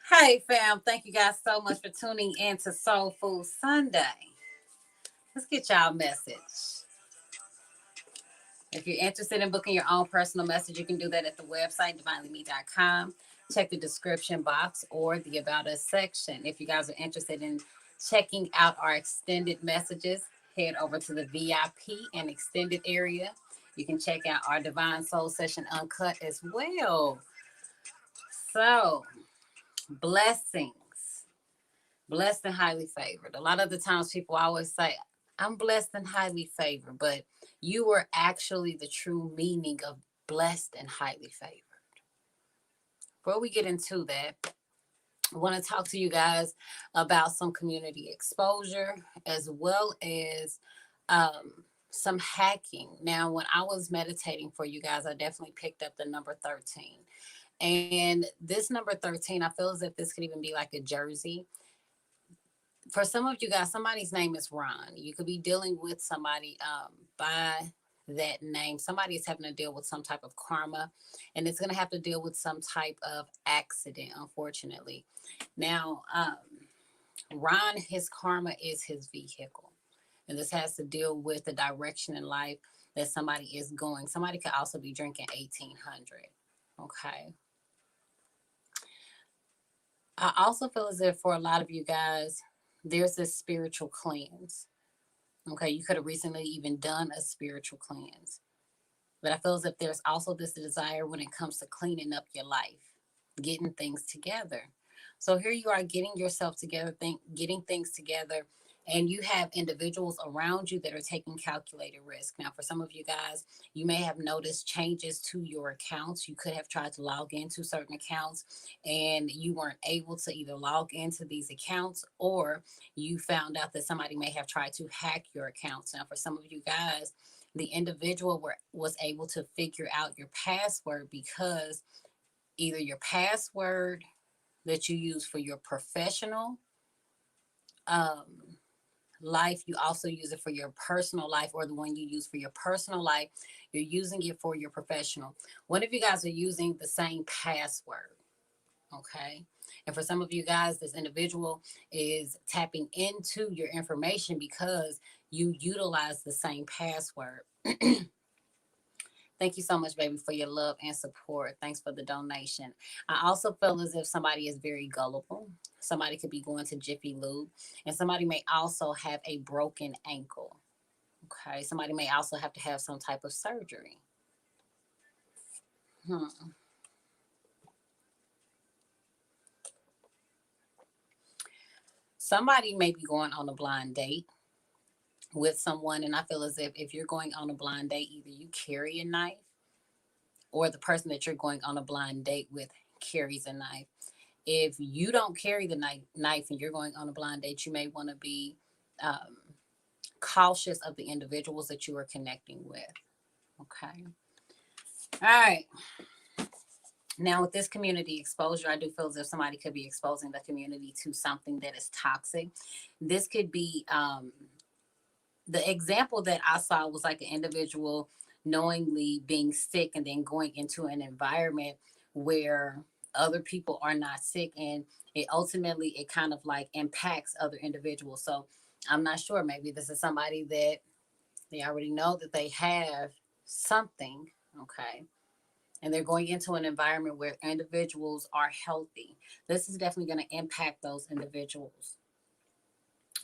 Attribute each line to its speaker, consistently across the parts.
Speaker 1: Hey, fam. Thank you guys so much for tuning in to Soul Food Sunday. Let's get y'all a message. If you're interested in booking your own personal message, you can do that at the website, divinelyme.com. Check the description box or the About Us section. If you guys are interested in checking out our extended messages, head over to the VIP and extended area. You can check out our Divine Soul Session Uncut as well. So, blessings. Blessed and highly favored. A lot of the times people always say, I'm blessed and highly favored, but you were actually the true meaning of blessed and highly favored. Before we get into that, I want to talk to you guys about some community exposure as well as some hacking. Now, when I was meditating for you guys, I definitely picked up the number 13. And this number 13, I feel as if this could even be like a jersey. For some of you guys, somebody's name is Ron. You could be dealing with somebody by that name. Somebody is having to deal with some type of karma, and it's going to have to deal with some type of accident, unfortunately. Now, Ron, his karma is his vehicle, and this has to deal with the direction in life that somebody is going. Somebody could also be drinking 1800. Okay. I also feel as if for a lot of you guys, there's this spiritual cleanse. Okay, you could have recently even done a spiritual cleanse. But I feel as if there's also this desire when it comes to cleaning up your life, getting things together. So here you are getting yourself together, getting things together, and you have individuals around you that are taking calculated risk. Now, for some of you guys, you may have noticed changes to your accounts. You could have tried to log into certain accounts and you weren't able to either log into these accounts, or you found out that somebody may have tried to hack your accounts. Now, for some of you guys, the individual was able to figure out your password because either your password that you use for your professional um, life, you also use it for your personal life, or the one you use for your personal life, you're using it for your professional. One of you guys are using the same password. Okay. And for some of you guys, this individual is tapping into your information because you utilize the same password. Thank you so much, baby, for your love and support. Thanks for the donation. I also feel as if somebody is very gullible. Somebody could be going to Jiffy Lube, and somebody may also have a broken ankle. Okay. Somebody may also have to have some type of surgery. Hmm. Somebody may be going on a blind date with someone, and I feel as if you're going on a blind date, either you carry a knife or the person that you're going on a blind date with carries a knife. If you don't carry the knife and you're going on a blind date, you may want to be um, cautious of the individuals that you are connecting with. Okay. All right. Now, with this community exposure, I do feel as if somebody could be exposing the community to something that is toxic. This could be the example that I saw was like an individual knowingly being sick and then going into an environment where other people are not sick, and it kind of like impacts other individuals. So I'm not sure, maybe this is somebody that they already know that they have something. Okay, and they're going into an environment where individuals are healthy. This is definitely going to impact those individuals.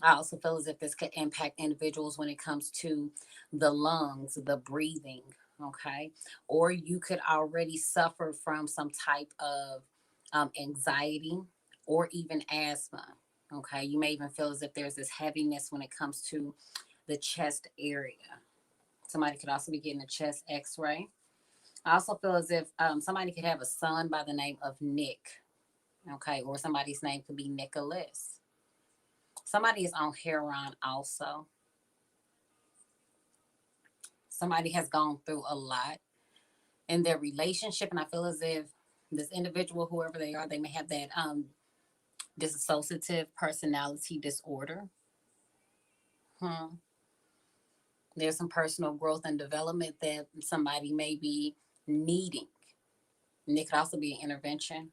Speaker 1: I also feel as if this could impact individuals when it comes to the lungs, the breathing, okay? Or you could already suffer from some type of anxiety or even asthma, okay? You may even feel as if there's this heaviness when it comes to the chest area. Somebody could also be getting a chest x ray. I also feel as if somebody could have a son by the name of Nick, okay? Or somebody's name could be Nicholas. Somebody is on heroin also. Somebody has gone through a lot in their relationship, and I feel as if this individual, whoever they are, they may have that dissociative personality disorder. Hmm. There's some personal growth and development that somebody may be needing. And it could also be an intervention.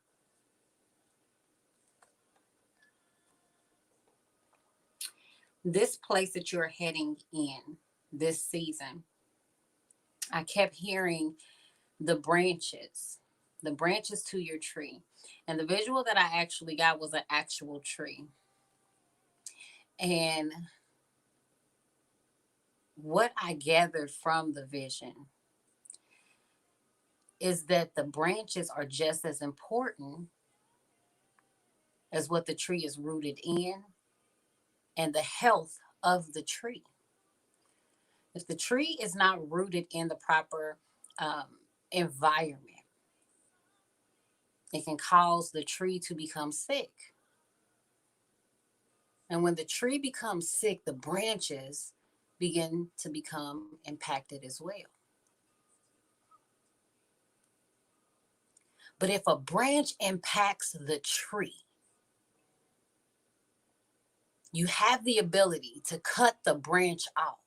Speaker 1: this place that you're heading in this season, I kept hearing the branches to your tree. And the visual that I actually got was an actual tree. And what I gathered from the vision is that the branches are just as important as what the tree is rooted in and the health of the tree. If the tree is not rooted in the proper environment, it can cause the tree to become sick. And when the tree becomes sick, the branches begin to become impacted as well. But if a branch impacts the tree, you have the ability to cut the branch off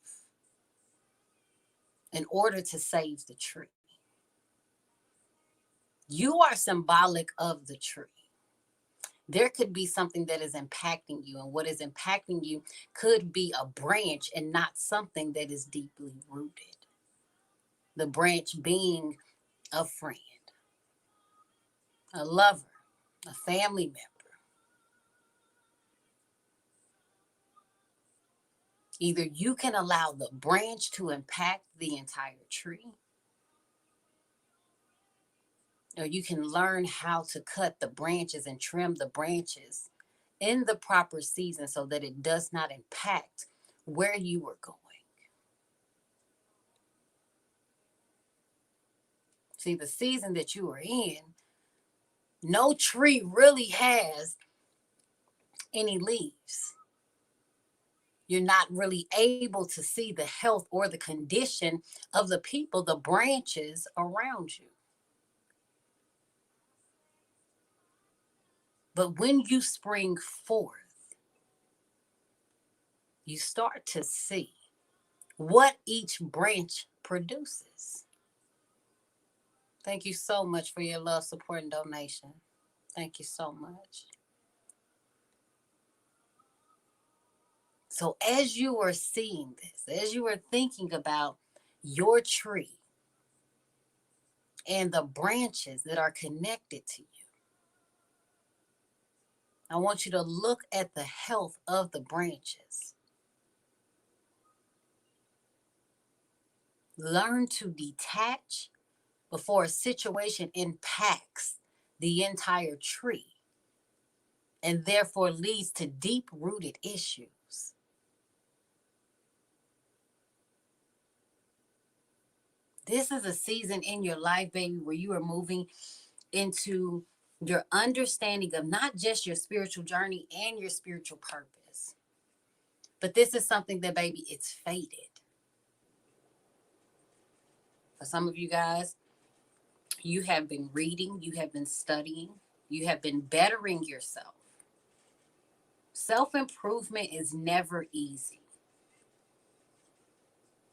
Speaker 1: in order to save the tree. You are symbolic of the tree. There could be something that is impacting you, and what is impacting you could be a branch and not something that is deeply rooted. The branch being a friend, a lover, a family member. Either you can allow the branch to impact the entire tree, or you can learn how to cut the branches and trim the branches in the proper season so that it does not impact where you are going. See, the season that you are in, no tree really has any leaves. You're not really able to see the health or the condition of the people, the branches around you. But when you spring forth, you start to see what each branch produces. Thank you so much for your love, support, and donation. Thank you so much. So as you are seeing this, as you are thinking about your tree and the branches that are connected to you, I want you to look at the health of the branches. Learn to detach before a situation impacts the entire tree and therefore leads to deep-rooted issues. This is a season in your life, baby, where you are moving into your understanding of not just your spiritual journey and your spiritual purpose, but this is something that, baby, it's fated. For some of you guys, you have been reading, you have been studying, you have been bettering yourself. Self-improvement is never easy.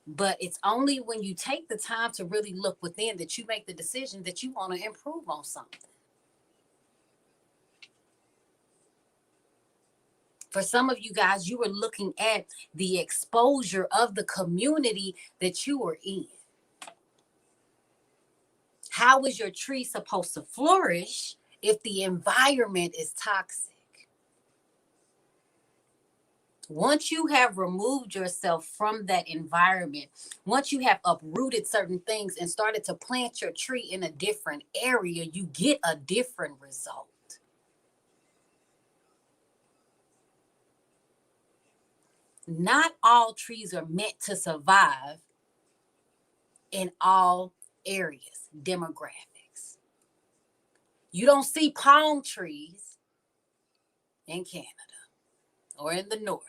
Speaker 1: But it's only when you take the time to really look within that you make the decision that you want to improve on something. For some of you guys, you are looking at the exposure of the community that you are in. How is your tree supposed to flourish if the environment is toxic? Once you have removed yourself from that environment, once you have uprooted certain things and started to plant your tree in a different area, you get a different result. Not all trees are meant to survive in all areas, demographics. You don't see palm trees in Canada or in the North.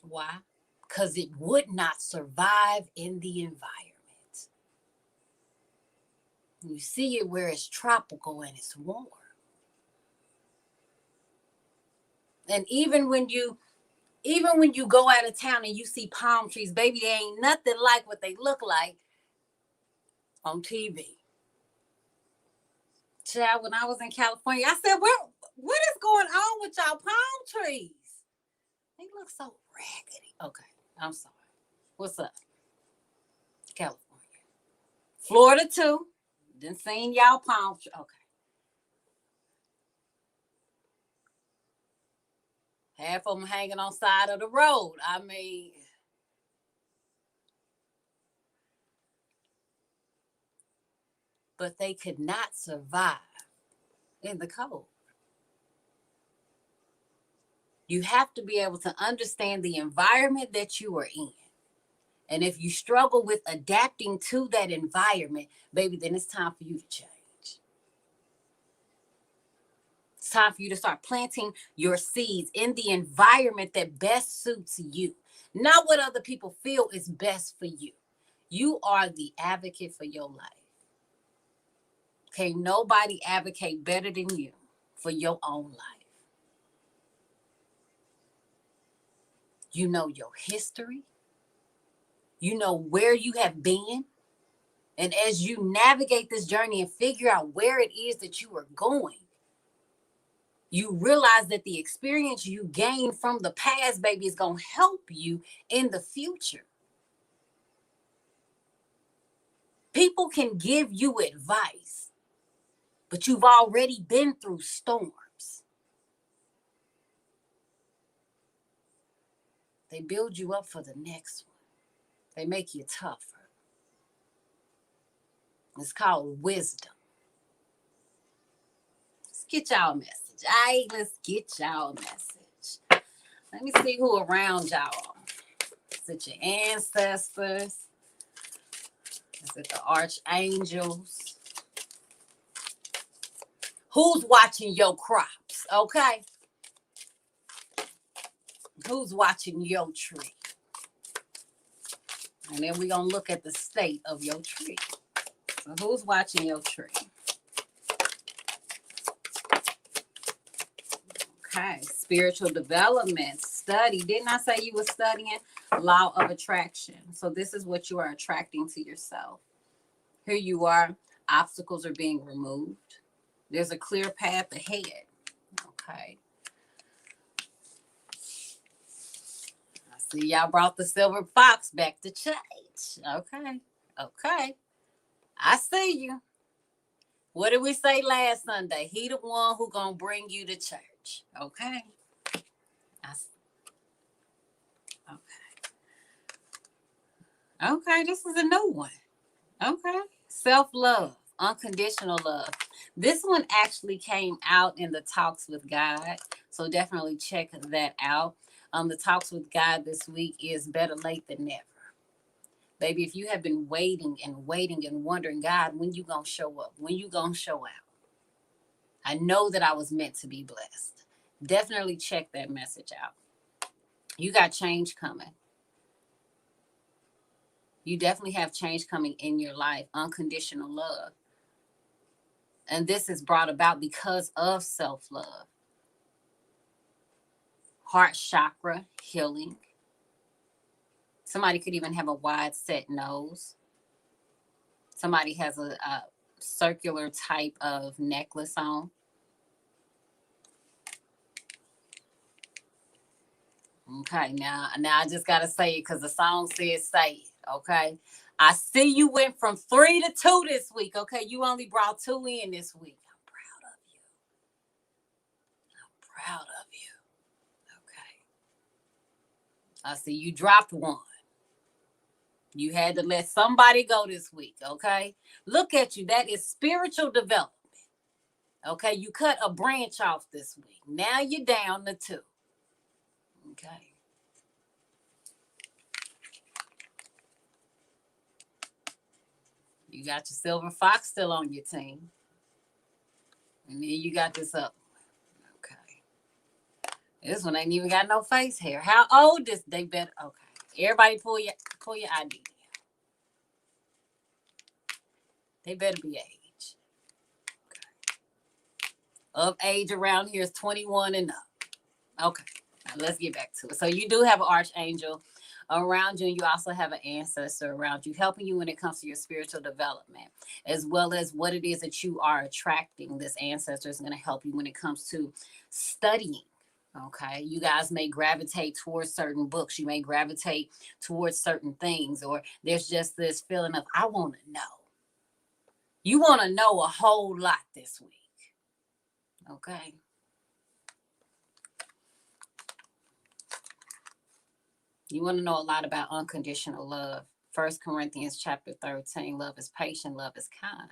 Speaker 1: Why? Because it would not survive in the environment. You see it where it's tropical and it's warm. And even when you go out of town and you see palm trees, baby, they ain't nothing like what they look like on TV. Child, when I was in California, I said, What is going on with y'all palm trees? They look so raggedy. Okay, I'm sorry. What's up? California. Florida too. Didn't seen y'all palm trees. Okay. Half of them hanging on side of the road. I mean, but they could not survive in the cold. You have to be able to understand the environment that you are in. And if you struggle with adapting to that environment, baby, then it's time for you to change. It's time for you to start planting your seeds in the environment that best suits you, not what other people feel is best for you. You are the advocate for your life. Okay, nobody advocate better than you for your own life. You know your history. You know where you have been. And as you navigate this journey and figure out where it is that you are going, you realize that the experience you gain from the past, baby, is going to help you in the future. People can give you advice, but you've already been through storms. They build you up for the next one. They make you tougher. It's called wisdom. Let's get y'all a message. All right, let's get y'all a message. Let me see who around y'all. Is it your ancestors? Is it the archangels? Who's watching your crops, okay? Who's watching your tree? And then we're going to look at the state of your tree. So who's watching your tree? Okay, spiritual development, study. Didn't I say you were studying law of attraction? So this is what you are attracting to yourself. Here you are. Obstacles are being removed. There's a clear path ahead. Okay. I see y'all brought the silver fox back to church. Okay. Okay. I see you. What did we say last Sunday? He the one who gonna bring you to church. Okay. Okay. Okay, this is a new one. Okay. Self-love, unconditional love. This one actually came out in the Talks with God. So definitely check that out. The Talks with God this week is better late than never. Baby, if you have been waiting and waiting and wondering, God, when you gonna show up? When you gonna show out? I know that I was meant to be blessed. Definitely check that message out. You got change coming. You definitely have change coming in your life. Unconditional love. And this is brought about because of self-love. Heart chakra healing. Somebody could even have a wide set nose. Somebody has a circular type of necklace on. Okay, now I just gotta say it because the song says say it. Okay, I see you went from 3 to 2 this week. Okay, you only brought 2 in this week. I'm proud of you. I'm proud of you. Okay, I see you dropped 1. You had to let somebody go this week. Okay, look at you. That is spiritual development. Okay, you cut a branch off this week. Now you're down to 2. Okay. You got your silver fox still on your team. And then you got this up. Okay. This one ain't even got no face hair. How old is they better? Okay. Everybody pull your ID. They better be age. Okay. Of age around here is 21 and up. Okay. Now let's get back to it. So you do have an archangel. around you, and you also have an ancestor around you, helping you when it comes to your spiritual development, as well as what it is that you are attracting. This ancestor is going to help you when it comes to studying. Okay, you guys may gravitate towards certain books, you may gravitate towards certain things, or there's just this feeling of, I want to know. You want to know a whole lot this week. Okay. You want to know a lot about unconditional love. 1 Corinthians chapter 13, love is patient, love is kind.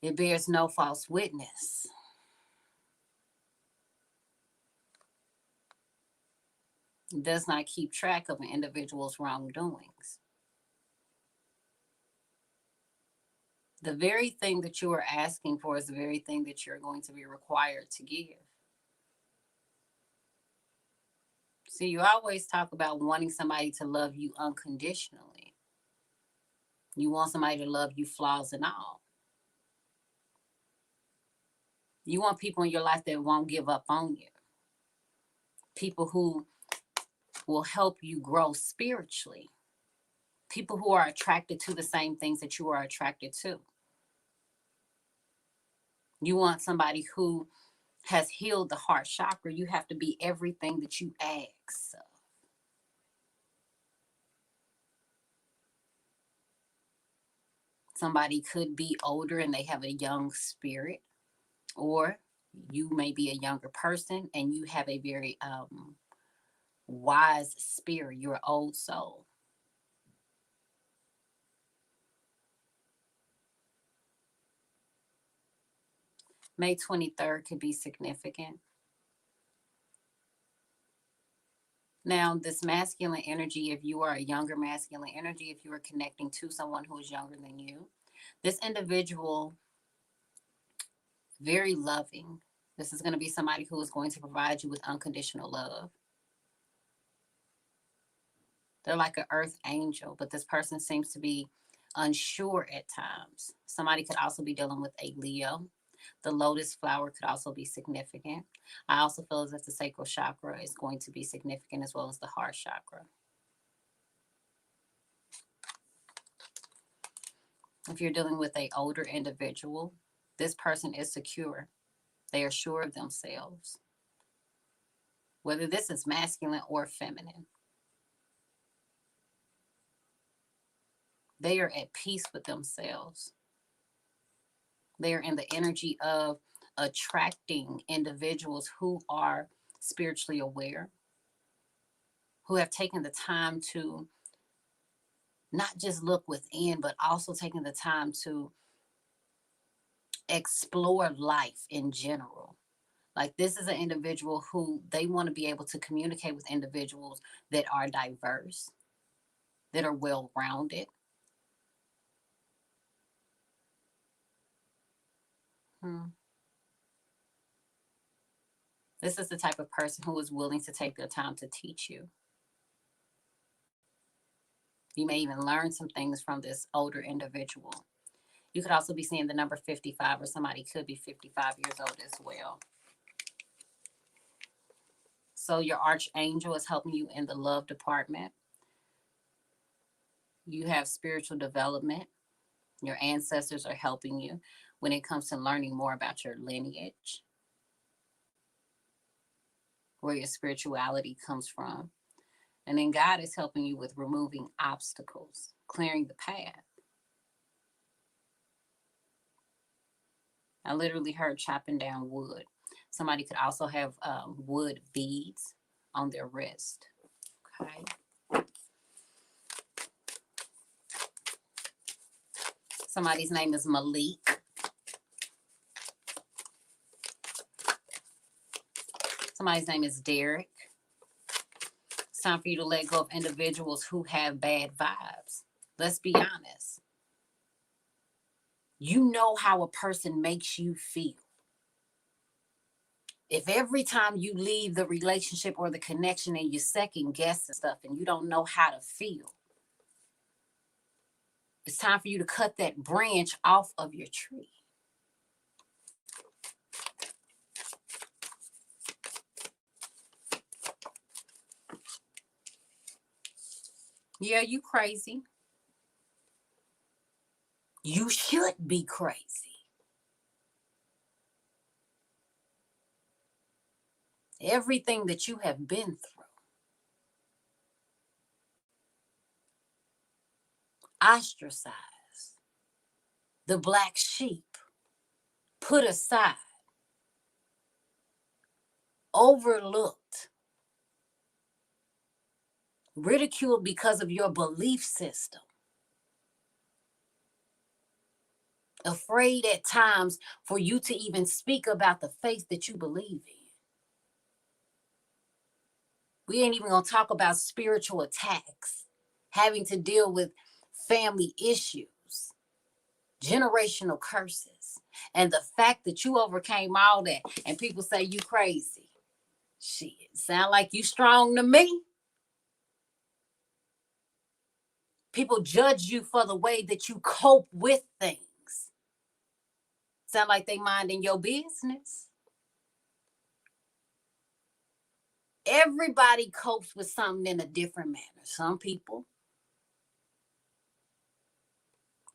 Speaker 1: It bears no false witness. It does not keep track of an individual's wrongdoings. The very thing that you are asking for is the very thing that you're going to be required to give. See, you always talk about wanting somebody to love you unconditionally. You want somebody to love you, flaws and all. You want people in your life that won't give up on you. People who will help you grow spiritually. People who are attracted to the same things that you are attracted to. You want somebody who has healed the heart chakra. You have to be everything that you ask. Somebody could be older and they have a young spirit, or you may be a younger person and you have a very wise spirit. You're an old soul. May 23rd could be significant. Now, this masculine energy, if you are a younger masculine energy, if you are connecting to someone who is younger than you, this individual, very loving. This is going to be somebody who is going to provide you with unconditional love. They're like an earth angel, but this person seems to be unsure at times. Somebody could also be dealing with a Leo. The lotus flower could also be significant. I also feel as if the sacral chakra is going to be significant, as well as the heart chakra. If you're dealing with an older individual, this person is secure. They are sure of themselves. Whether this is masculine or feminine, they are at peace with themselves. They are in the energy of attracting individuals who are spiritually aware, who have taken the time to not just look within, but also taking the time to explore life in general. Like, this is an individual who they want to be able to communicate with individuals that are diverse, that are well-rounded. This is the type of person who is willing to take their time to teach you. You may even learn some things from this older individual. You could also be seeing the number 55, or somebody could be 55 years old as well. So your archangel is helping you in the love department. You have spiritual development. Your ancestors are helping you when it comes to learning more about your lineage, where your spirituality comes from. And then God is helping you with removing obstacles, clearing the path. I literally heard chopping down wood. Somebody could also have wood beads on their wrist. Okay. Somebody's name is Malik. Somebody's name is Derek. It's time for you to let go of individuals who have bad vibes. Let's be honest. You know how a person makes you feel. If every time you leave the relationship or the connection and you second guess and stuff and you don't know how to feel, it's time for you to cut that branch off of your tree. Yeah, you crazy. You should be crazy. Everything that you have been through, ostracized, the black sheep, put aside, overlooked, ridiculed because of your belief system, afraid at times for you to even speak about the faith that you believe in. We ain't even gonna talk about spiritual attacks, having to deal with family issues, generational curses, and the fact that you overcame all that. And people say you crazy. Shit, sound like you strong to me. People judge you for the way that you cope with things. Sound like they minding your business. Everybody copes with something in a different manner. Some people,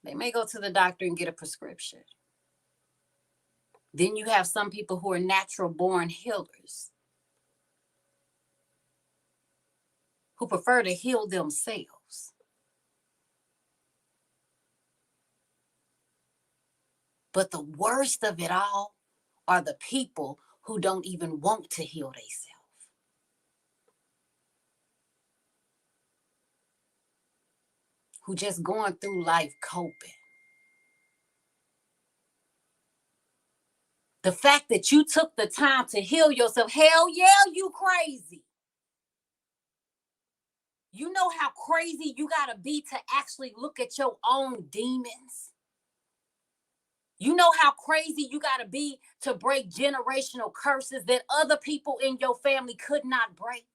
Speaker 1: they may go to the doctor and get a prescription. Then you have some people who are natural born healers, who prefer to heal themselves. But the worst of it all are the people who don't even want to heal themselves. Who just going through life coping. The fact that you took the time to heal yourself, hell yeah, you crazy. You know how crazy you gotta be to actually look at your own demons? You know how crazy you gotta be to break generational curses that other people in your family could not break?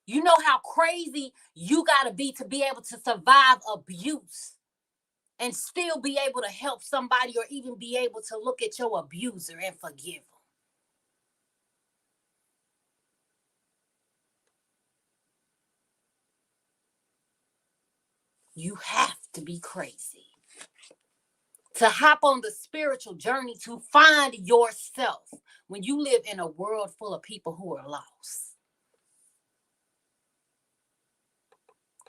Speaker 1: You know how crazy you gotta be to be able to survive abuse and still be able to help somebody or even be able to look at your abuser and forgive them? You have to be crazy to hop on the spiritual journey to find yourself when you live in a world full of people who are lost.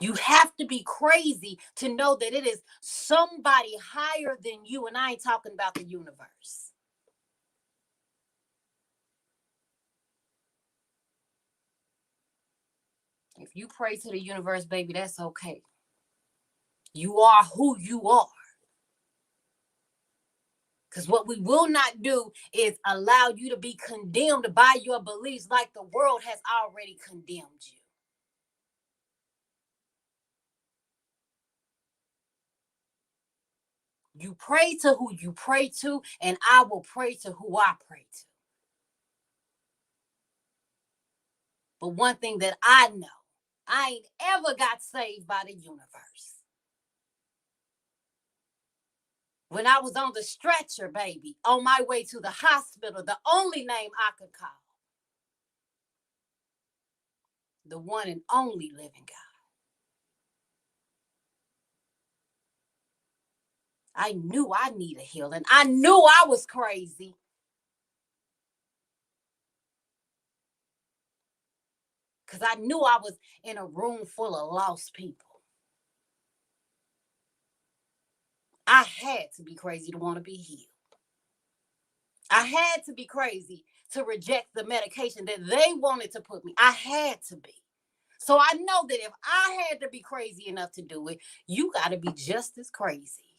Speaker 1: You have to be crazy to know that it is somebody higher than you, and I ain't talking about the universe. If you pray to the universe, baby, that's okay. You are who you are. Because what we will not do is allow you to be condemned by your beliefs like the world has already condemned you. You pray to who you pray to, and I will pray to who I pray to. But one thing that I know, I ain't ever got saved by the universe. When I was on the stretcher, baby, on my way to the hospital, the only name I could call, the one and only living God. I knew I needed healing. I knew I was crazy. Because I knew I was in a room full of lost people. I had to be crazy to want to be healed. I had to be crazy to reject the medication that they wanted to put me. I had to be. So I know that if I had to be crazy enough to do it, you got to be just as crazy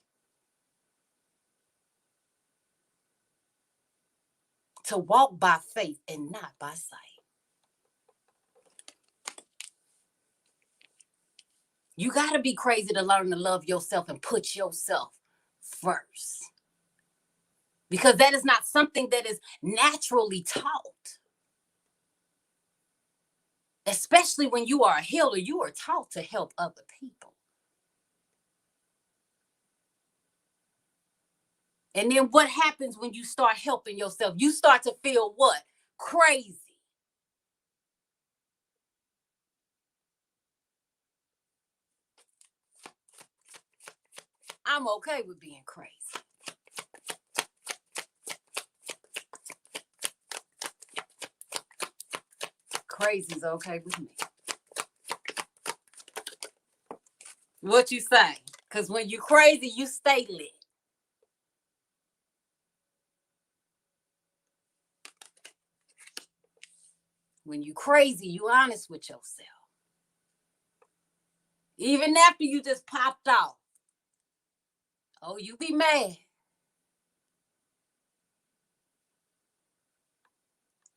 Speaker 1: to walk by faith and not by sight. You got to be crazy to learn to love yourself and put yourself first. Because that is not something that is naturally taught. Especially when you are a healer, you are taught to help other people. And then what happens when you start helping yourself? You start to feel what? Crazy. I'm okay with being crazy. Crazy's okay with me. What you say? Because when you crazy, you stay lit. When you crazy, you honest with yourself. Even after you just popped off. Oh, you be mad.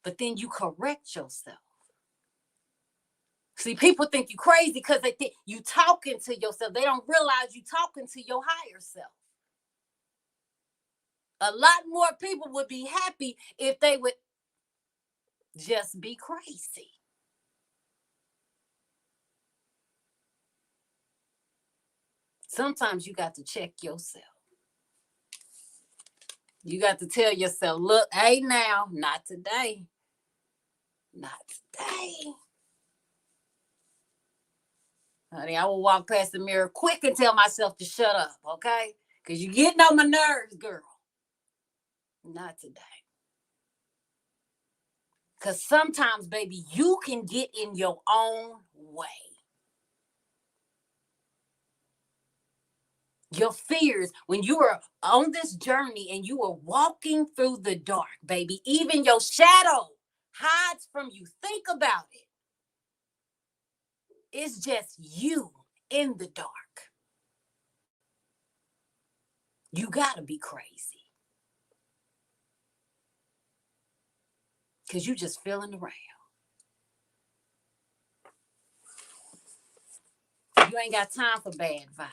Speaker 1: But then you correct yourself. See, people think you crazy because they think you talking to yourself. They don't realize you talking to your higher self. A lot more people would be happy if they would just be crazy. Sometimes you got to check yourself. You got to tell yourself, look, hey now, not today. Not today. Honey, I will walk past the mirror quick and tell myself to shut up, okay? Because you're getting on my nerves, girl. Not today. Because sometimes, baby, you can get in your own way. Your fears, when you are on this journey and you are walking through the dark, baby, even your shadow hides from you. Think about it. It's just you in the dark. You got to be crazy. Because you just feeling around. You ain't got time for bad vibes.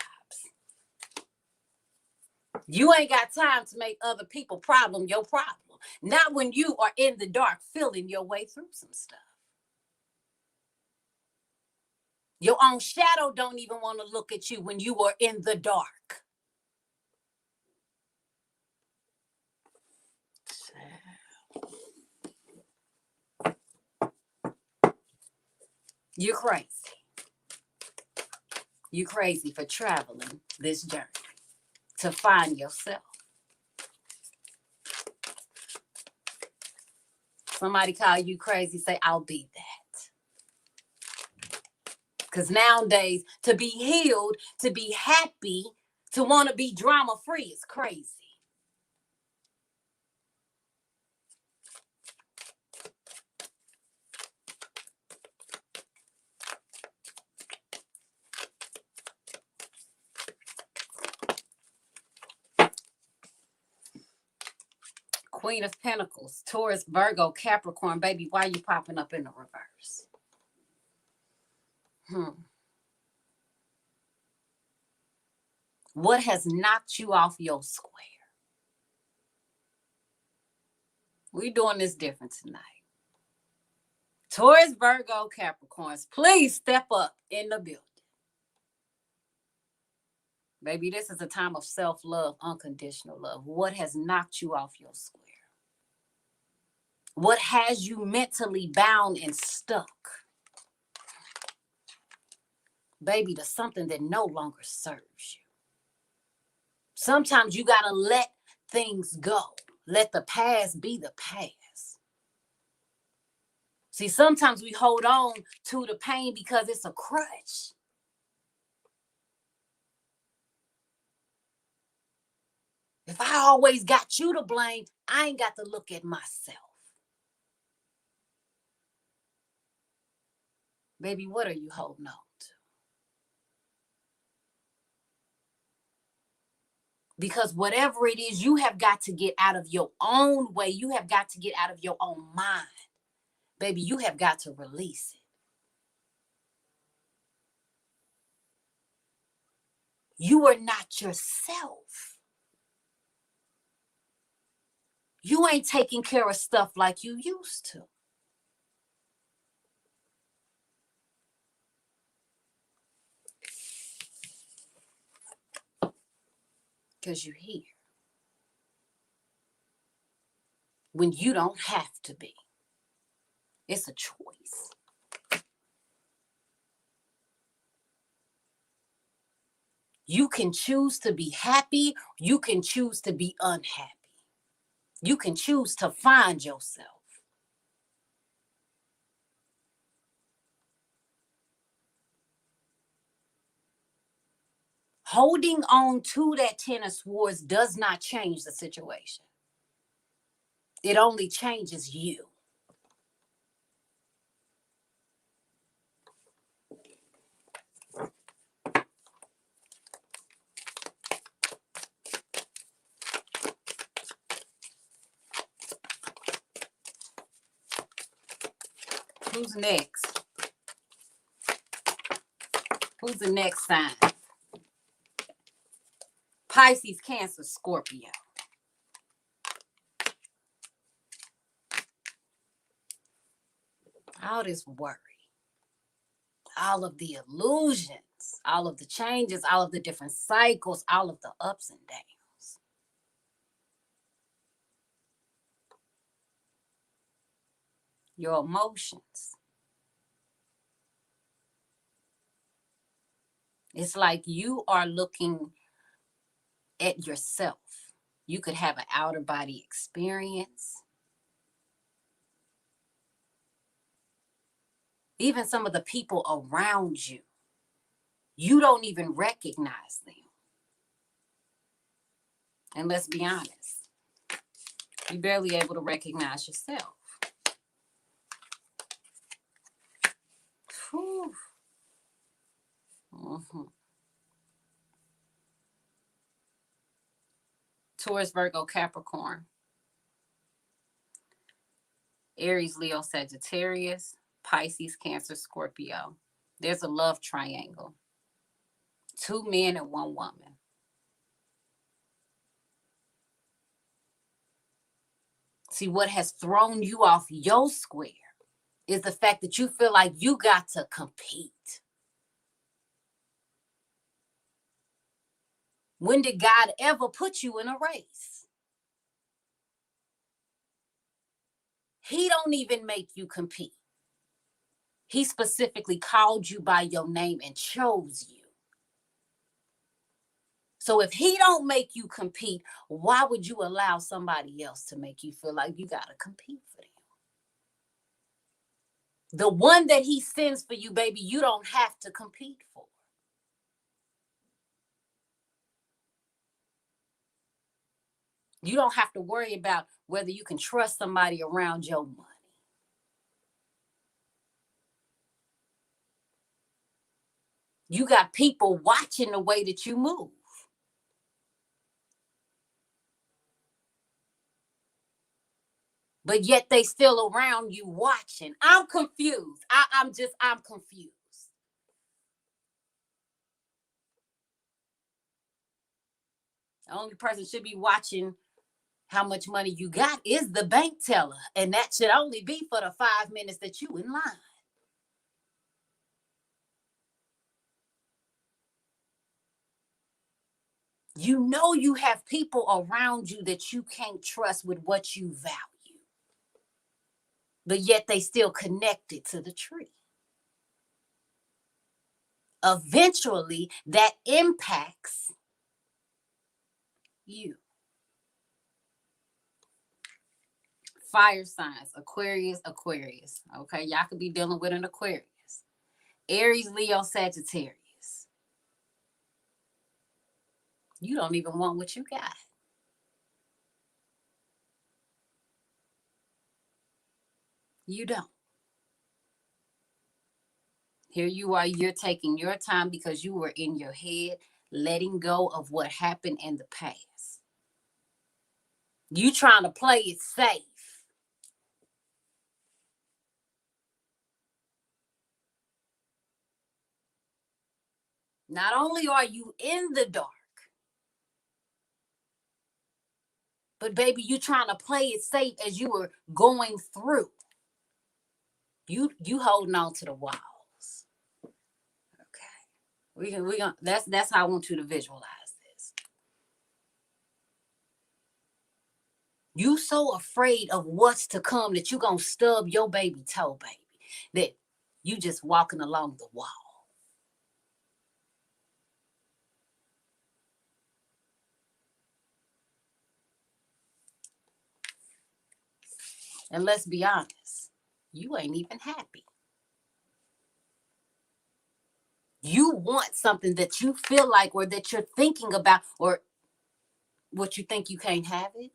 Speaker 1: You ain't got time to make other people problem your problem. Not when you are in the dark feeling your way through some stuff. Your own shadow don't even want to look at you when you are in the dark. You're crazy. You're crazy for traveling this journey to find yourself. Somebody call you crazy, say, I'll be that. Because nowadays, to be healed, to be happy, to want to be drama-free is crazy. Queen of Pentacles, Taurus, Virgo, Capricorn, baby, why are you popping up in the reverse? What has knocked you off your square? We're doing this different tonight. Taurus, Virgo, Capricorns, please step up in the building. Baby, this is a time of self-love, unconditional love. What has knocked you off your square? What has you mentally bound and stuck? Baby, to something that no longer serves you. Sometimes you got to let things go. Let the past be the past. See, sometimes we hold on to the pain because it's a crutch. If I always got you to blame, I ain't got to look at myself. Baby, what are you holding on to? Because whatever it is, you have got to get out of your own way. You have got to get out of your own mind. Baby, you have got to release it. You are not yourself. You ain't taking care of stuff like you used to. Because you're here. When you don't have to be. It's a choice. You can choose to be happy. You can choose to be unhappy. You can choose to find yourself. Holding on to that Ten of Swords does not change the situation. It only changes you. Who's next? Who's the next sign? Pisces, Cancer, Scorpio. All this worry, all of the illusions, all of the changes, all of the different cycles, all of the ups and downs. Your emotions. It's like you are looking at yourself. You could have an outer body experience. Even some of the people around you, you don't even recognize them. And let's be honest, you're barely able to recognize yourself. Whew. Mm-hmm. Taurus, Virgo, Capricorn, Aries, Leo, Sagittarius, Pisces, Cancer, Scorpio. There's a love triangle. 2 men and 1 woman. See, what has thrown you off your square is the fact that you feel like you got to compete. When did God ever put you in a race? He don't even make you compete. He specifically called you by your name and chose you. So if he don't make you compete, why would you allow somebody else to make you feel like you got to compete for them? The one that he sends for you, baby, you don't have to compete for. You don't have to worry about whether you can trust somebody around your money. You got people watching the way that you move. But yet they still around you watching. I'm confused. I'm confused. The only person should be watching how much money you got is the bank teller. And that should only be for the 5 minutes that you in line. You know you have people around you that you can't trust with what you value. But yet they still connected to the tree. Eventually, that impacts you. Fire signs, Aquarius, Aquarius. Okay, y'all could be dealing with an Aquarius. Aries, Leo, Sagittarius. You don't even want what you got. You don't. Here you are, you're taking your time because you were in your head, letting go of what happened in the past. You trying to play it safe. Not only are you in the dark, but baby, you trying to play it safe as you were going through. You holding on to the walls. Okay. We gonna that's how I want you to visualize this. You so afraid of what's to come that you gonna stub your baby toe, baby. That you just walking along the wall. And let's be honest, you ain't even happy. You want something that you feel like, or that you're thinking about, or what you think you can't have it.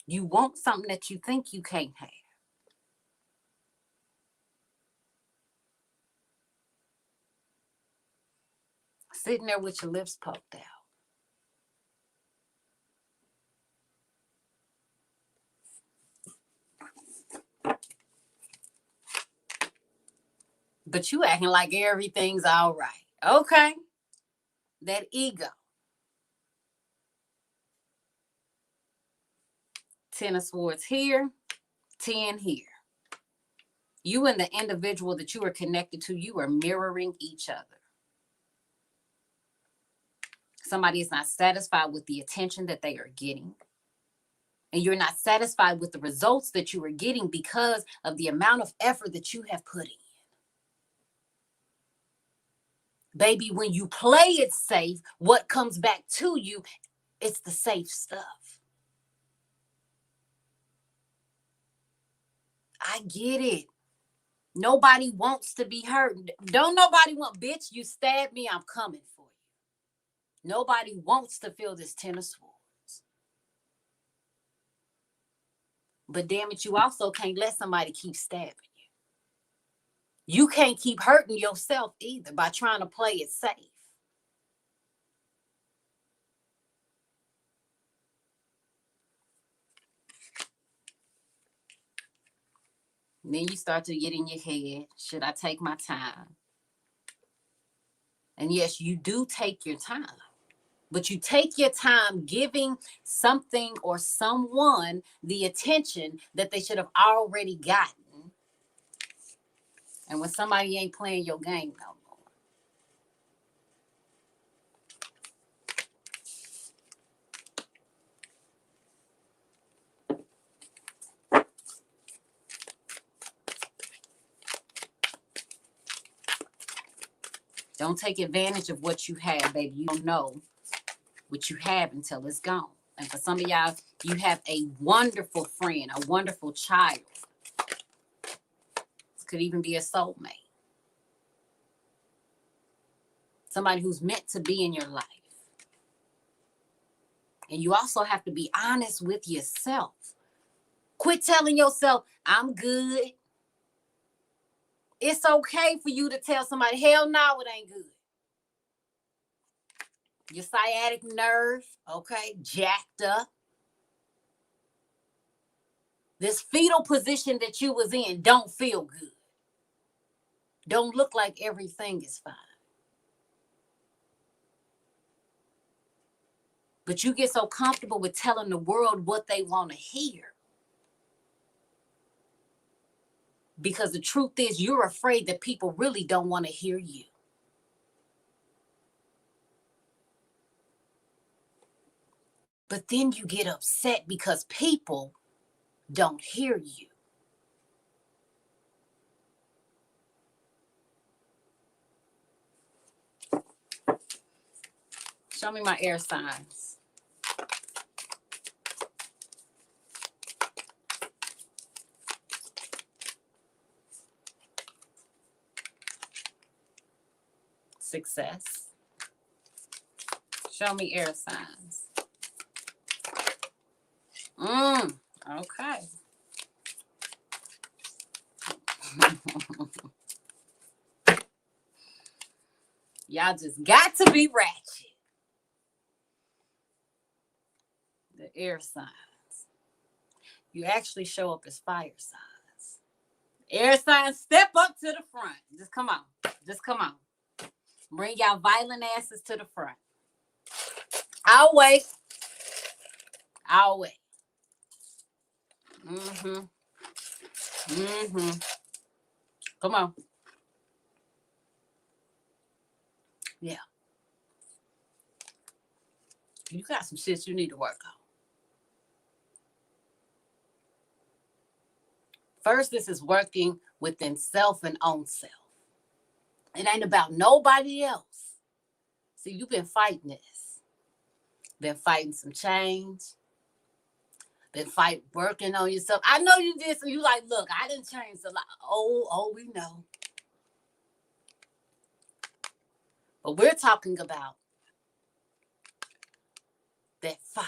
Speaker 1: You want something that you think you can't have. Sitting there with your lips poked out. But you acting like everything's all right. Okay. That ego. 10 of Swords here, 10 here. You and the individual that you are connected to, you are mirroring each other. Somebody is not satisfied with the attention that they are getting. And you're not satisfied with the results that you are getting because of the amount of effort that you have put in. Baby, when you play it safe, what comes back to you, it's the safe stuff. I get it. Nobody wants to be hurt. Don't nobody want, bitch, you stabbed me, I'm coming for you. Nobody wants to feel this 10 of Swords. But damn it, you also can't let somebody keep stabbing you. You can't keep hurting yourself either by trying to play it safe. And then you start to get in your head, should I take my time? And yes, you do take your time. But you take your time giving something or someone the attention that they should have already gotten. And when somebody ain't playing your game no more. Don't take advantage of what you have, baby. You don't know what you have until it's gone. And for some of y'all, you have a wonderful friend, a wonderful child. This could even be a soulmate. Somebody who's meant to be in your life. And you also have to be honest with yourself. Quit telling yourself, I'm good. It's okay for you to tell somebody, hell no, it ain't good. Your sciatic nerve, okay, jacked up. This fetal position that you was in don't feel good. Don't look like everything is fine. But you get so comfortable with telling the world what they want to hear. Because the truth is, you're afraid that people really don't want to hear you. But then you get upset because people don't hear you. Show me my air signs. Success. Show me air signs. Okay. Y'all just got to be ratchet. The air signs. You actually show up as fire signs. Air signs, step up to the front. Just come on. Just come on. Bring y'all violent asses to the front. I'll wait. I'll wait. Come on. Yeah. You got some shit you need to work on. First, this is working within self and own self. It ain't about nobody else. See, you've been fighting this. Been fighting some change. Been working on yourself. I know you did. So you like, look, I didn't change a lot. Oh, we know. But we're talking about that fight.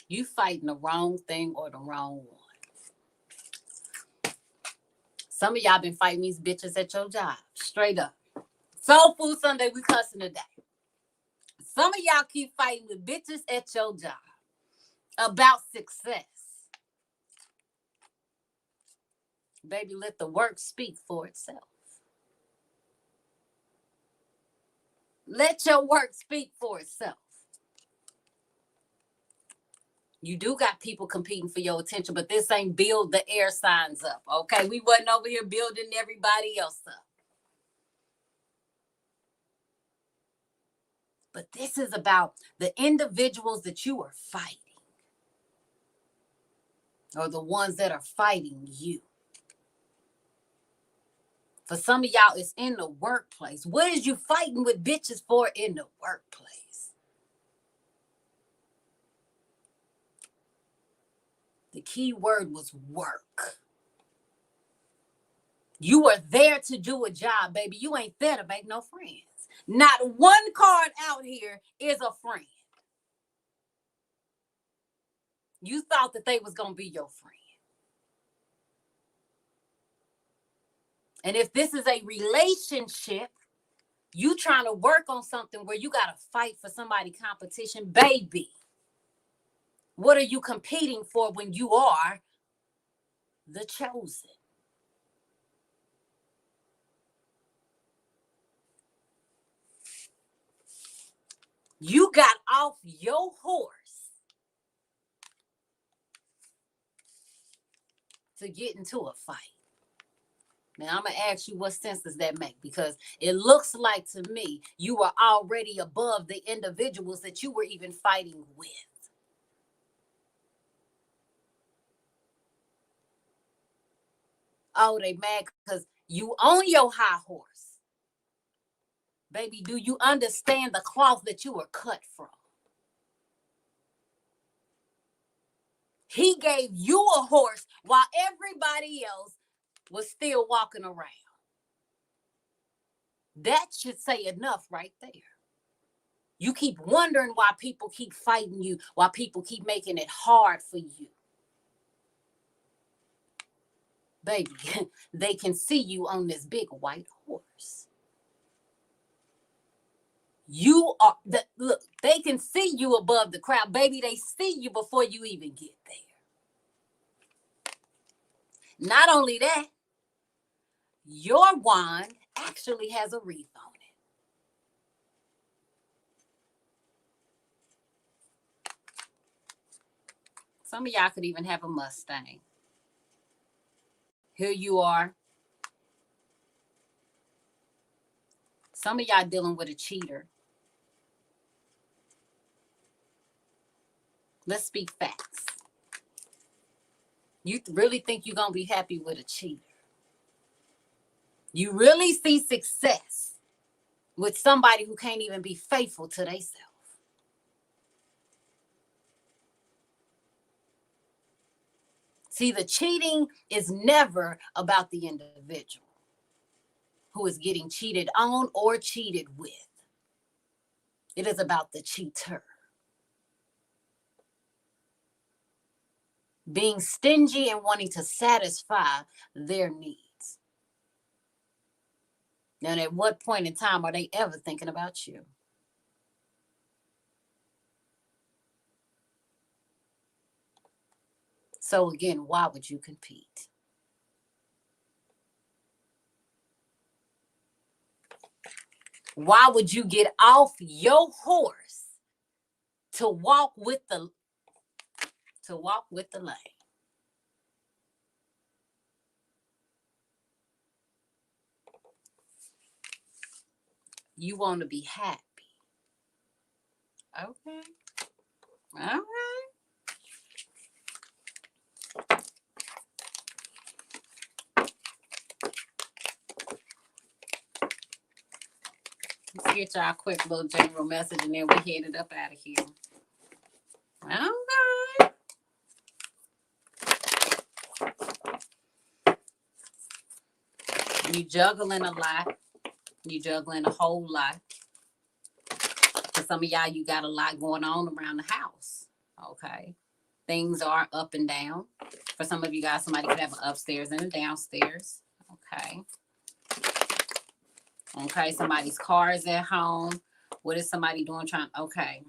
Speaker 1: You fighting the wrong thing or the wrong one. Some of y'all been fighting these bitches at your job. Straight up. Soul Food Sunday, we cussing today. Some of y'all keep fighting with bitches at your job about success. Baby, let the work speak for itself. Let your work speak for itself. You do got people competing for your attention, but this ain't build the air signs up, okay? We wasn't over here building everybody else up. But this is about the individuals that you are fighting, or the ones that are fighting you. For some of y'all, it's in the workplace. What is you fighting with bitches for in the workplace? The key word was work. You are there to do a job, baby. You ain't there to make no friends. Not one card out here is a friend. You thought that they was going to be your friend. And if this is a relationship, you trying to work on something where you got to fight for somebody competition, baby. What are you competing for when you are the chosen? You got off your horse to get into a fight. Now, I'm going to ask you, what sense does that make? Because it looks like to me you are already above the individuals that you were even fighting with. Oh, they mad because you own your high horse. Baby, do you understand the cloth that you were cut from? He gave you a horse while everybody else was still walking around. That should say enough right there. You keep wondering why people keep fighting you, why people keep making it hard for you. Baby, they can see you on this big white horse. You are look, they can see you above the crowd. Baby, they see you before you even get there. Not only that, your wand actually has a wreath on it. Some of y'all could even have a Mustang. Here you are. Some of y'all dealing with a cheater. Let's speak facts. You really think you're going to be happy with a cheater? You really see success with somebody who can't even be faithful to themselves? See, the cheating is never about the individual who is getting cheated on or cheated with. It is about the cheater. Being stingy and wanting to satisfy their needs. Now, at what point in time are they ever thinking about you? So again, why would you compete? Why would you get off your horse to walk with the lane? You want to be happy. Okay. All right. Let's get y'all a quick little general message and then we headed up out of here. Okay. You juggling a lot. You juggling a whole lot. For some of y'all, you got a lot going on around the house. Okay. Things are up and down. For some of you guys, somebody could have an upstairs and a downstairs. Okay. Okay. Somebody's car is at home. What is somebody doing? Okay.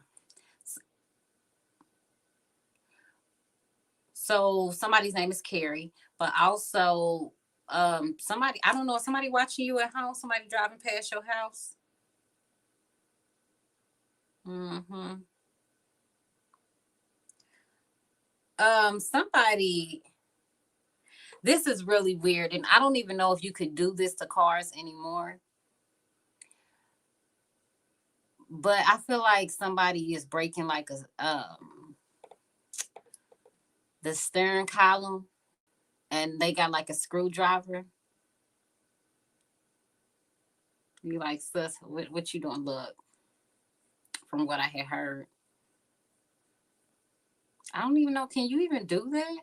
Speaker 1: So somebody's name is Carrie, but also somebody, I don't know, somebody watching you at home, somebody driving past your house. Mm-hmm. Somebody, this is really weird, and I don't even know if you could do this to cars anymore. But I feel like somebody is breaking like the steering column, and they got like a screwdriver. You like, sis, what you doing? Look, from what I had heard, I don't even know. Can you even do that?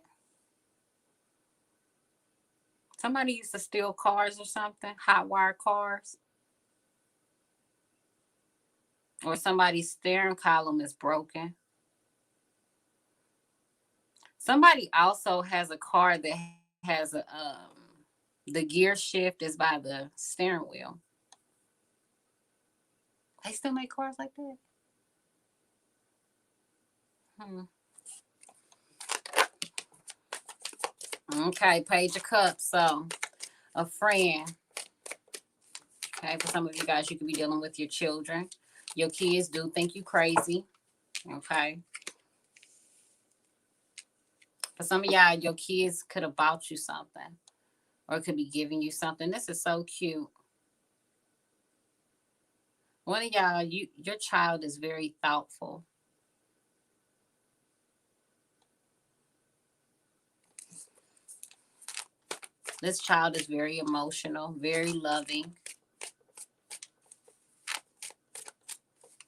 Speaker 1: Somebody used to steal cars or something, hot wire cars, or somebody's steering column is broken. Somebody also has a car that has the gear shift is by the steering wheel. They still make cars like that. Okay, Page of Cups. So, a friend. Okay, for some of you guys, you could be dealing with your children. Your kids do think you crazy. Okay. For some of y'all, your kids could have bought you something or could be giving you something. This is so cute. One of y'all, your child is very thoughtful. This child is very emotional, very loving.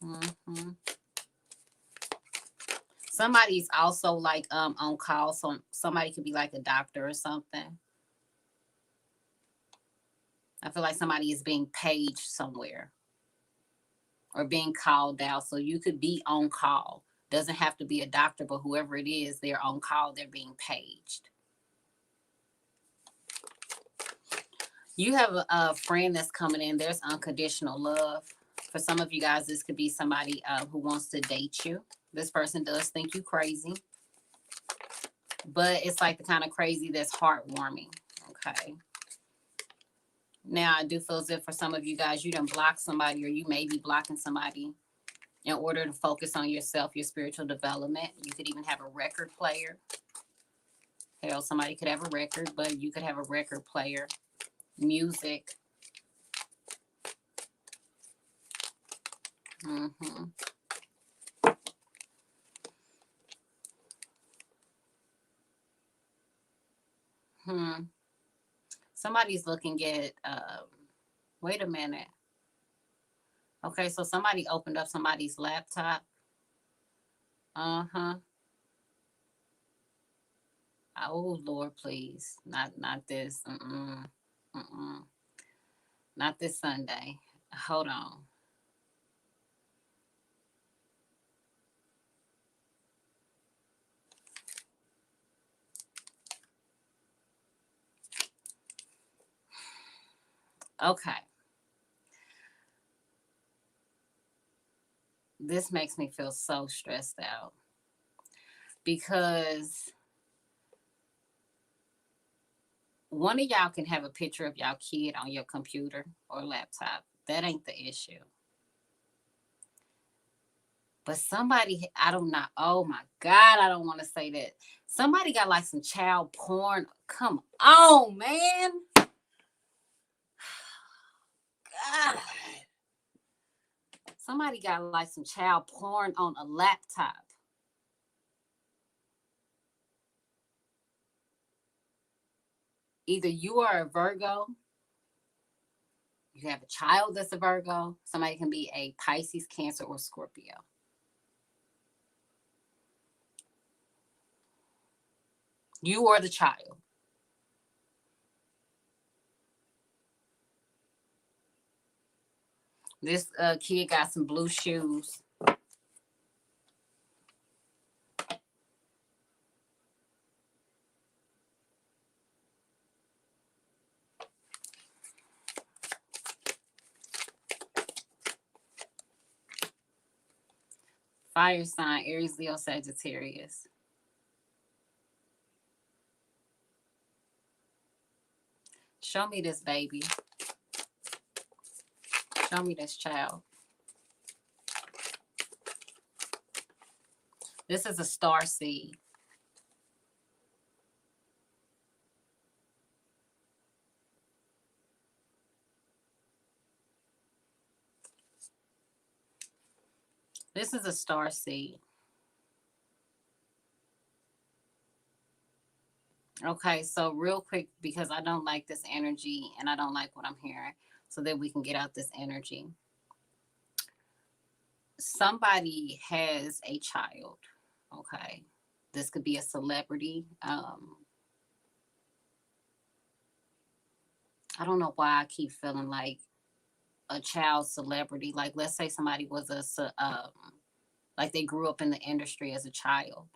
Speaker 1: Mm-hmm. Somebody's also like on call, so somebody could be like a doctor or something. I feel like somebody is being paged somewhere or being called out. So you could be on call. Doesn't have to be a doctor, but whoever it is, they're on call. They're being paged. You have a friend that's coming in. There's unconditional love. For some of you guys, this could be somebody who wants to date you. This person does think you crazy, but it's like the kind of crazy that's heartwarming. Okay. Now, I do feel as if for some of you guys, you done block somebody or you may be blocking somebody in order to focus on yourself, your spiritual development. You could even have a record player. Hell, somebody could have a record, but you could have a record player. Music. Mm-hmm. Somebody's looking at, wait a minute. Okay, so somebody opened up somebody's laptop. Uh-huh. Oh, Lord, please. Not this. Mm-mm. Mm-mm. Not this Sunday. Hold on. Okay. This makes me feel so stressed out because one of y'all can have a picture of y'all kid on your computer or laptop. That ain't the issue. But somebody, I don't know. Oh my God, I don't want to say that. Somebody got like some child porn. Come on, man. God. Somebody got like some child porn on a laptop. Either you are a Virgo, You have a child that's a Virgo. Somebody can be a Pisces, Cancer, or Scorpio. You or the child. This kid got some blue shoes. Fire sign, Aries, Leo, Sagittarius. Show me this baby. Show me this child. This is a star seed. This is a star seed. Okay, so real quick, because I don't like this energy and I don't like what I'm hearing, so that we can get out this energy. Somebody has a child. Okay. This could be a celebrity. I don't know why I keep feeling like a child celebrity. Like, let's say somebody was like they grew up in the industry as a child.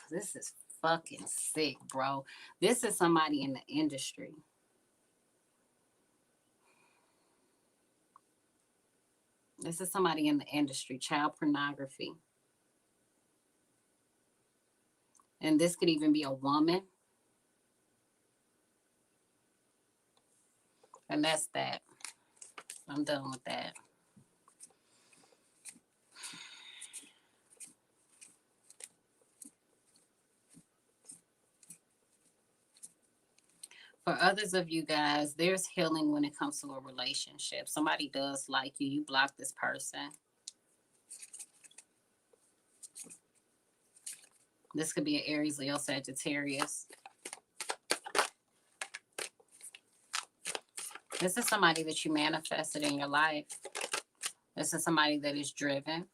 Speaker 1: This is fucking sick, bro. This is somebody in the industry. This is somebody in the industry, child pornography. And this could even be a woman. And that's that. I'm done with that. For others of you guys, there's healing when it comes to a relationship. Somebody does like you. You block this person. This could be an Aries, Leo, Sagittarius. This is somebody that you manifested in your life. This is somebody that is driven.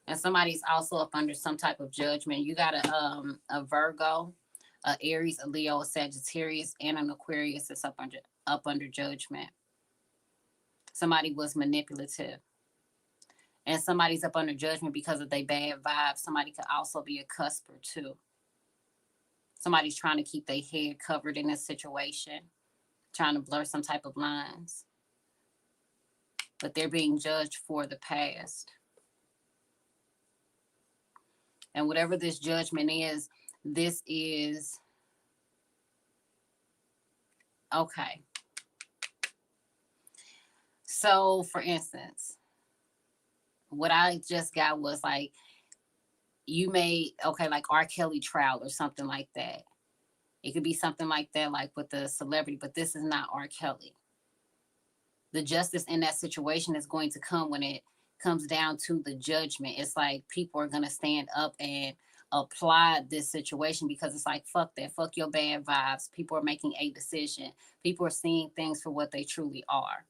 Speaker 1: And somebody's also up under some type of judgment. You got a Virgo, a Aries, a Leo, a Sagittarius, and an Aquarius that's up under judgment. Somebody was manipulative. And somebody's up under judgment because of their bad vibes. Somebody could also be a cusper too. Somebody's trying to keep their head covered in this situation, trying to blur some type of lines. But they're being judged for the past. And whatever this judgment is, this is okay. So, for instance, what I just got was like, you may, okay, like R. Kelly trial or something like that. It could be something like that, like with the celebrity, but this is not R. Kelly. The justice in that situation is going to come when it comes down to the judgment. It's like people are going to stand up and apply this situation because it's like, fuck that, fuck your bad vibes. People are making a decision. People are seeing things for what they truly are.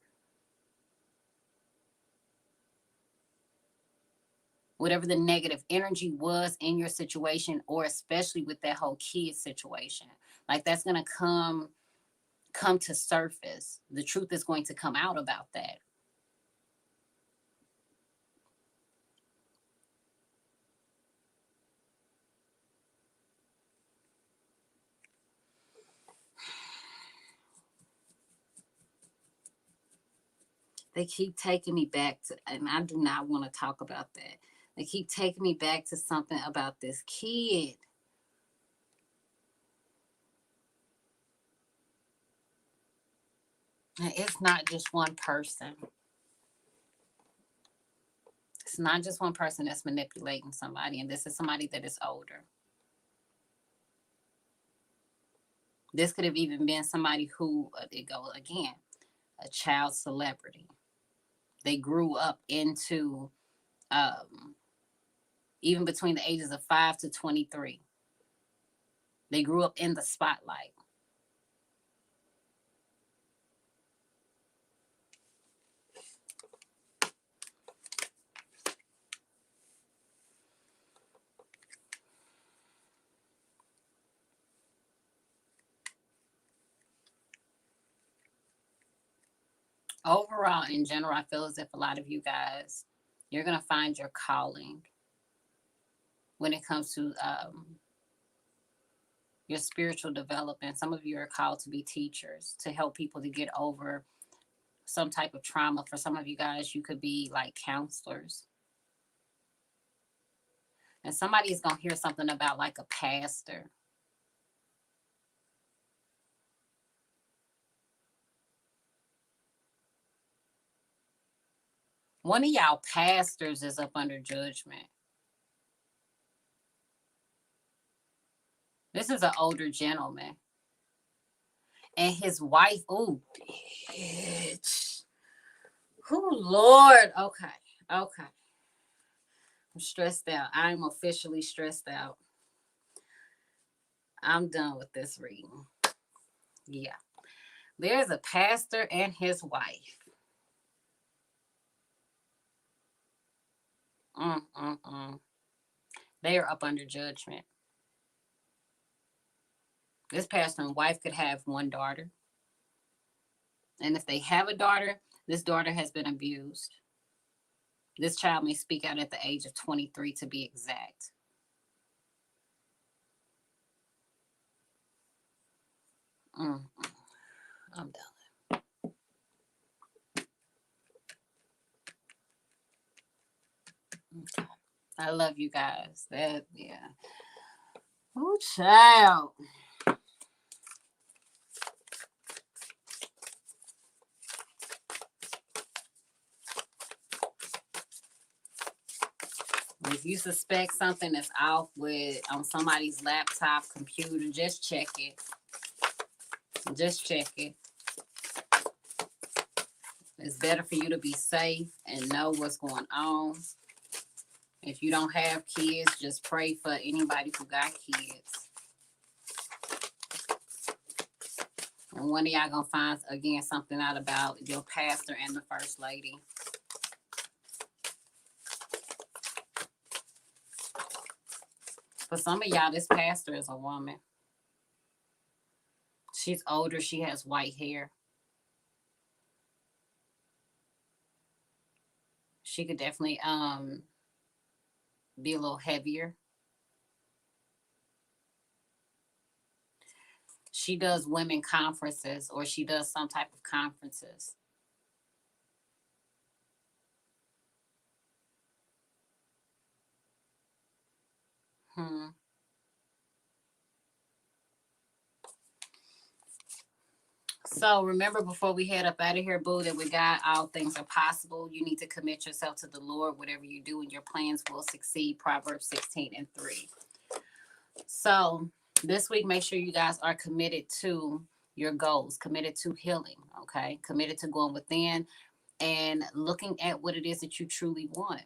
Speaker 1: Whatever the negative energy was in your situation, or especially with that whole kid situation, like that's going to come to surface. The truth is going to come out about that. They keep taking me back to, and I do not want to talk about that. They keep taking me back to something about this kid. And it's not just one person. It's not just one person that's manipulating somebody, and this is somebody that is older. This could have even been somebody who, they go again, a child celebrity. They grew up into, even between the ages of 5 to 23. They grew up in the spotlight. Overall, in general, I feel as if a lot of you guys, you're going to find your calling when it comes to your spiritual development. Some of you are called to be teachers, to help people to get over some type of trauma. For some of you guys, you could be like counselors. And somebody is going to hear something about like a pastor. One of y'all pastors is up under judgment. This is an older gentleman. And his wife, oh, bitch. Oh, Lord. Okay. Okay. I'm stressed out. I'm officially stressed out. I'm done with this reading. Yeah. There's a pastor and his wife. They are up under judgment. This pastor and wife could have one daughter. And if they have a daughter, this daughter has been abused. This child may speak out at the age of 23 to be exact. I'm done. Okay. I love you guys. Yeah. Oh, child. If you suspect something that's off on somebody's laptop, computer, just check it. Just check it. It's better for you to be safe and know what's going on. If you don't have kids, just pray for anybody who got kids. And one of y'all gonna find, again, something out about your pastor and the first lady. For some of y'all, this pastor is a woman. She's older. She has white hair. She could definitely be a little heavier. She does women conferences, or she does some type of conferences. So remember, before we head up out of here, boo, that with God, all things are possible. You need to commit yourself to the Lord. Whatever you do, and your plans will succeed. Proverbs 16:3. So this week, make sure you guys are committed to your goals, committed to healing, okay? Committed to going within and looking at what it is that you truly want.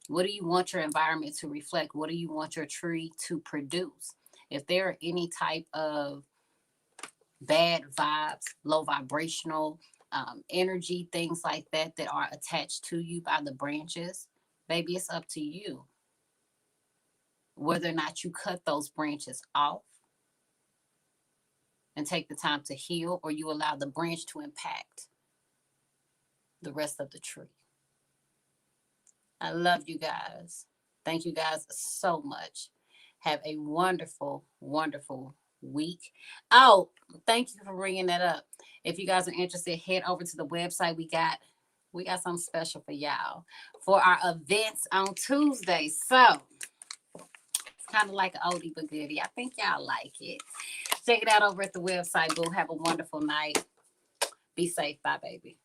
Speaker 1: What do you want your environment to reflect? What do you want your tree to produce? If there are any type of bad vibes, low vibrational energy, things like that that are attached to you by the branches, baby, it's up to you whether or not you cut those branches off and take the time to heal, or you allow the branch to impact the rest of the tree. I love you guys. Thank you guys so much. Have a wonderful, wonderful week. Oh, thank you for bringing that up. If you guys are interested, head over to the website. We got something special for y'all for our events on Tuesday. So it's kind of like an oldie but goodie. I think y'all like it. Check it out over at the website. Boo, have a wonderful night. Be safe. Bye, baby.